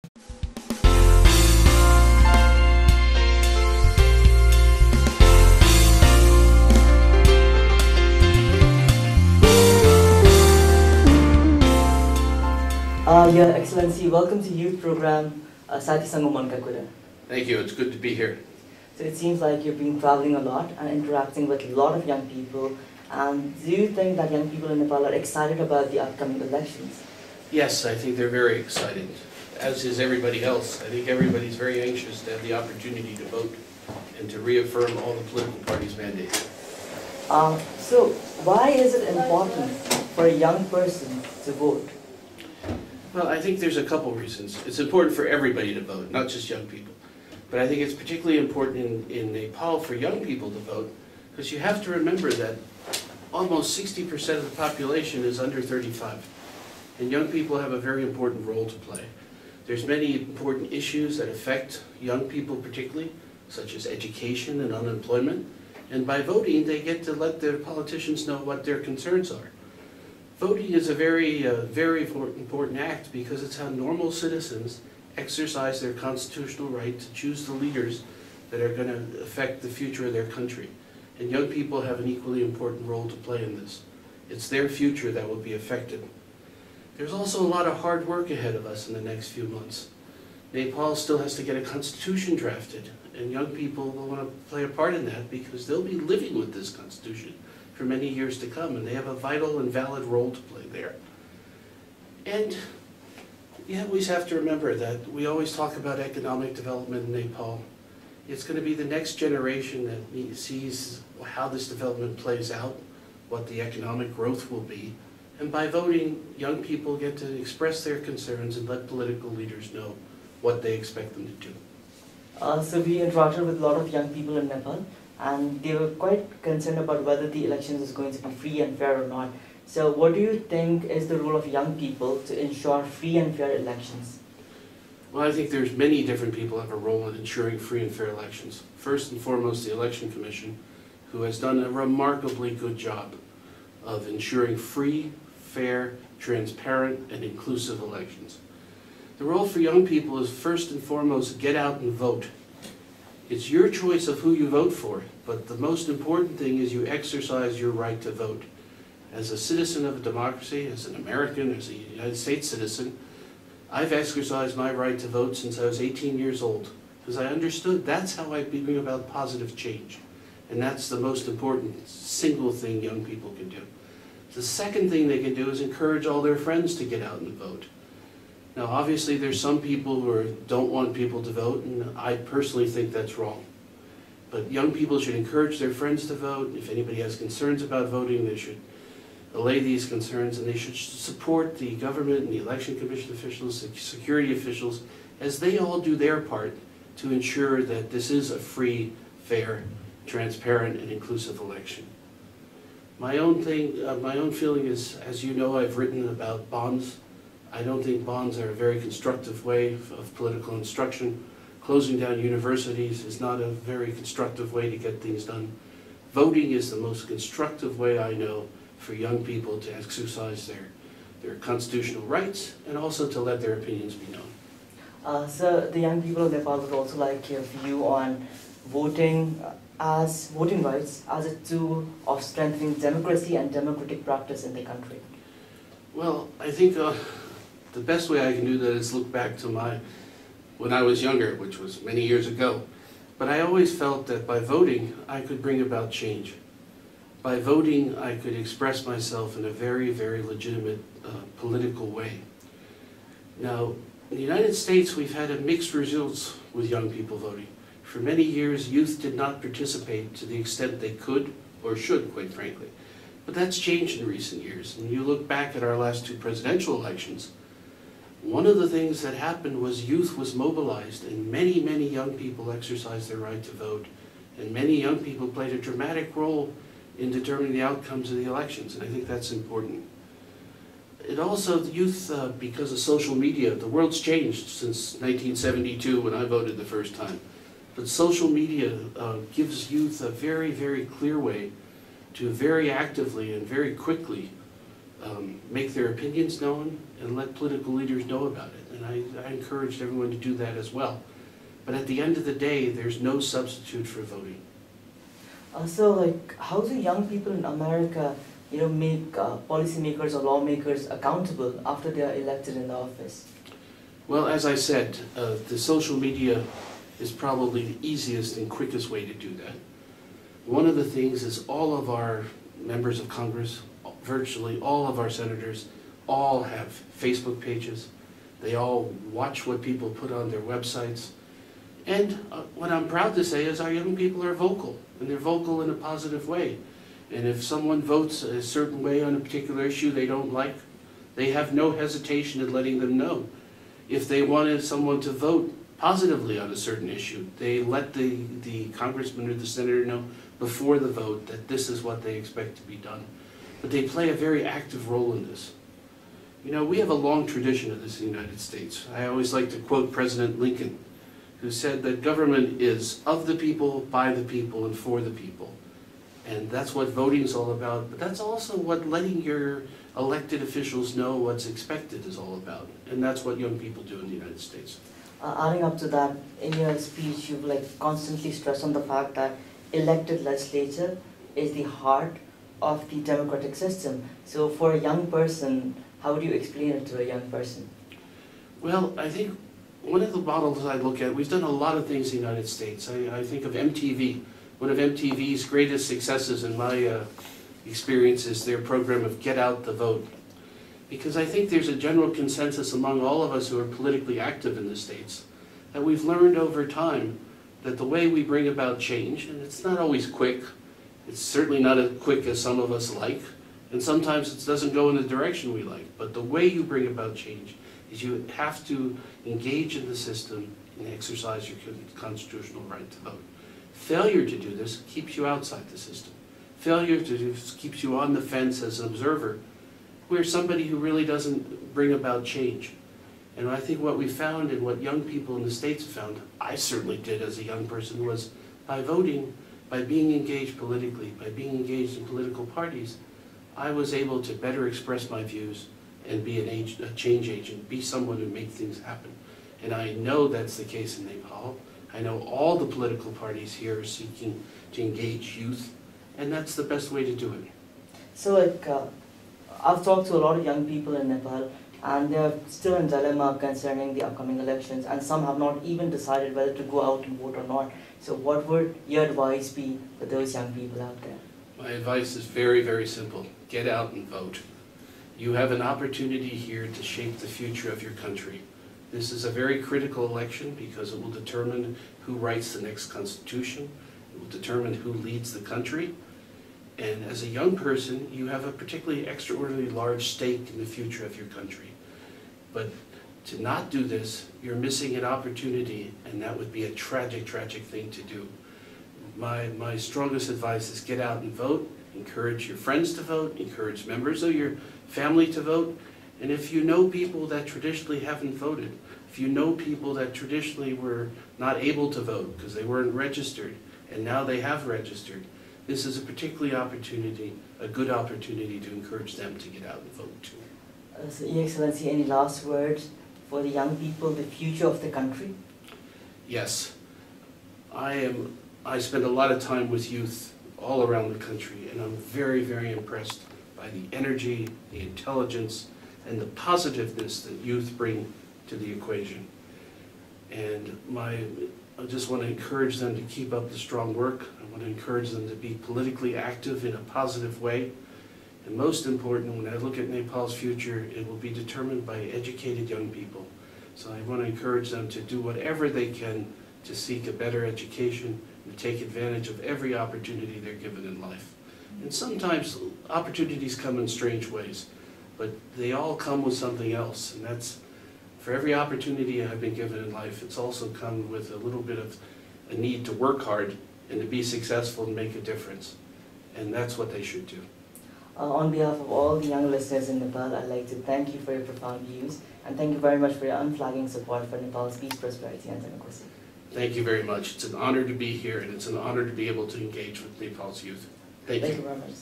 Your Excellency, welcome to youth program Saathi Sanga Manka Kura. Thank you, it's good to be here. So it seems like you've been traveling a lot and interacting with a lot of young people. And do you think that young people in Nepal are excited about the upcoming elections? Yes, I think they're very excited, as is everybody else. I think everybody's very anxious to have the opportunity to vote and to reaffirm all the political parties' mandates. So why is it important for a young person to vote? Well, I think there's a couple reasons. It's important for everybody to vote, not just young people. But I think it's particularly important in Nepal for young people to vote, because you have to remember that almost 60% of the population is under 35. And young people have a very important role to play. There's many important issues that affect young people particularly, such as education and unemployment. And by voting, they get to let their politicians know what their concerns are. Voting is a very important act because it's how normal citizens exercise their constitutional right to choose the leaders that are going to affect the future of their country. And young people have an equally important role to play in this. It's their future that will be affected. There's also a lot of hard work ahead of us in the next few months. Nepal still has to get a constitution drafted, and young people will want to play a part in that because they'll be living with this constitution for many years to come, and they have a vital and valid role to play there. And you always have to remember that we always talk about economic development in Nepal. It's going to be the next generation that sees how this development plays out, what the economic growth will be. And by voting, young people get to express their concerns and let political leaders know what they expect them to do. So we interacted with a lot of young people in Nepal, and they were quite concerned about whether the elections is going to be free and fair or not. So what do you think is the role of young people to ensure free and fair elections? Well, I think there's many different people have a role in ensuring free and fair elections. First and foremost, the Election Commission, who has done a remarkably good job of ensuring free, fair, transparent, and inclusive elections. The role for young people is first and foremost get out and vote. It's your choice of who you vote for, but the most important thing is you exercise your right to vote. As a citizen of a democracy, as an American, as a United States citizen, I've exercised my right to vote since I was 18 years old, because I understood that's how I bring about positive change. And that's the most important single thing young people can do. The second thing they can do is encourage all their friends to get out and vote. Now, obviously, there's some people who don't want people to vote, and I personally think that's wrong. But young people should encourage their friends to vote. If anybody has concerns about voting, they should allay these concerns, and they should support the government and the Election Commission officials, the security officials, as they all do their part to ensure that this is a free, fair, transparent, and inclusive election. My own feeling is, as you know, I've written about bonds. I don't think bonds are a very constructive way of political instruction. Closing down universities is not a very constructive way to get things done. Voting is the most constructive way I know for young people to exercise their constitutional rights and also to let their opinions be known. So the young people of Nepal would also like your view on voting rights as a tool of strengthening democracy and democratic practice in the country. Well, I think the best way I can do that is look back to when I was younger, which was many years ago. But I always felt that by voting, I could bring about change. By voting, I could express myself in a very, very legitimate political way. Now, in the United States, we've had a mixed results with young people voting. For many years, youth did not participate to the extent they could or should, quite frankly. But that's changed in recent years. And you look back at our last two presidential elections, one of the things that happened was youth was mobilized, and many, many young people exercised their right to vote. And many young people played a dramatic role in determining the outcomes of the elections, and I think that's important. It also, the youth, because of social media, the world's changed since 1972 when I voted the first time. But social media gives youth a very, very clear way to very actively and very quickly make their opinions known and let political leaders know about it. And and I encouraged everyone to do that as well. But at the end of the day, there's no substitute for voting. So, like, how do young people in America, make policymakers or lawmakers accountable after they are elected in the office? Well, as I said, the social media is probably the easiest and quickest way to do that. One of the things is all of our members of Congress, virtually all of our senators, all have Facebook pages. They all watch what people put on their websites. And what I'm proud to say is our young people are vocal, and they're vocal in a positive way. And if someone votes a certain way on a particular issue they don't like, they have no hesitation in letting them know. If they wanted someone to vote positively on a certain issue, they let the congressman or the senator know before the vote that this is what they expect to be done. But they play a very active role in this. We have a long tradition of this in the United States. I always like to quote President Lincoln, who said that government is of the people, by the people, and for the people. And that's what voting is all about, but that's also what letting your elected officials know what's expected is all about. And that's what young people do in the United States. Adding up to that, in your speech, you've constantly stressed on the fact that elected legislature is the heart of the democratic system. So for a young person, how would you explain it to a young person? Well, I think one of the models I look at, we've done a lot of things in the United States. I think of MTV. One of MTV's greatest successes in my experience is their program of Get Out the Vote. Because I think there's a general consensus among all of us who are politically active in the States that we've learned over time that the way we bring about change, and it's not always quick, it's certainly not as quick as some of us like, and sometimes it doesn't go in the direction we like, but the way you bring about change is you have to engage in the system and exercise your constitutional right to vote. Failure to do this keeps you outside the system. Failure to do this keeps you on the fence as an observer, where somebody who really doesn't bring about change. And I think what we found and what young people in the States found, I certainly did as a young person, was by voting, by being engaged politically, by being engaged in political parties, I was able to better express my views and be a change agent, be someone who makes things happen. And I know that's the case in Nepal. I know all the political parties here are seeking to engage youth, and that's the best way to do it. So I've talked to a lot of young people in Nepal, and they're still in dilemma concerning the upcoming elections, and some have not even decided whether to go out and vote or not. So what would your advice be for those young people out there? My advice is very, very simple. Get out and vote. You have an opportunity here to shape the future of your country. This is a very critical election because it will determine who writes the next constitution. It will determine who leads the country. And as a young person, you have a particularly extraordinarily large stake in the future of your country. But to not do this, you're missing an opportunity, and that would be a tragic, tragic thing to do. My strongest advice is get out and vote, encourage your friends to vote, encourage members of your family to vote, and if you know people that traditionally haven't voted, if you know people that traditionally were not able to vote because they weren't registered, and now they have registered, this is a particularly a good opportunity to encourage them to get out and vote too. So, Your Excellency, any last words for the young people, the future of the country? Yes. I spend a lot of time with youth all around the country, and I'm very, very impressed by the energy, the intelligence, and the positiveness that youth bring to the equation. And I just want to encourage them to keep up the strong work. I want to encourage them to be politically active in a positive way. And most important, when I look at Nepal's future, it will be determined by educated young people. So I want to encourage them to do whatever they can to seek a better education and take advantage of every opportunity they're given in life. And sometimes opportunities come in strange ways, but they all come with something else. And that's, for every opportunity I've been given in life, it's also come with a little bit of a need to work hard and to be successful and make a difference. And that's what they should do. On behalf of all the young listeners in Nepal, I'd like to thank you for your profound views, and thank you very much for your unflagging support for Nepal's peace, prosperity, and democracy. Thank you very much. It's an honor to be here, and it's an honor to be able to engage with Nepal's youth. Thank you. Thank you very much.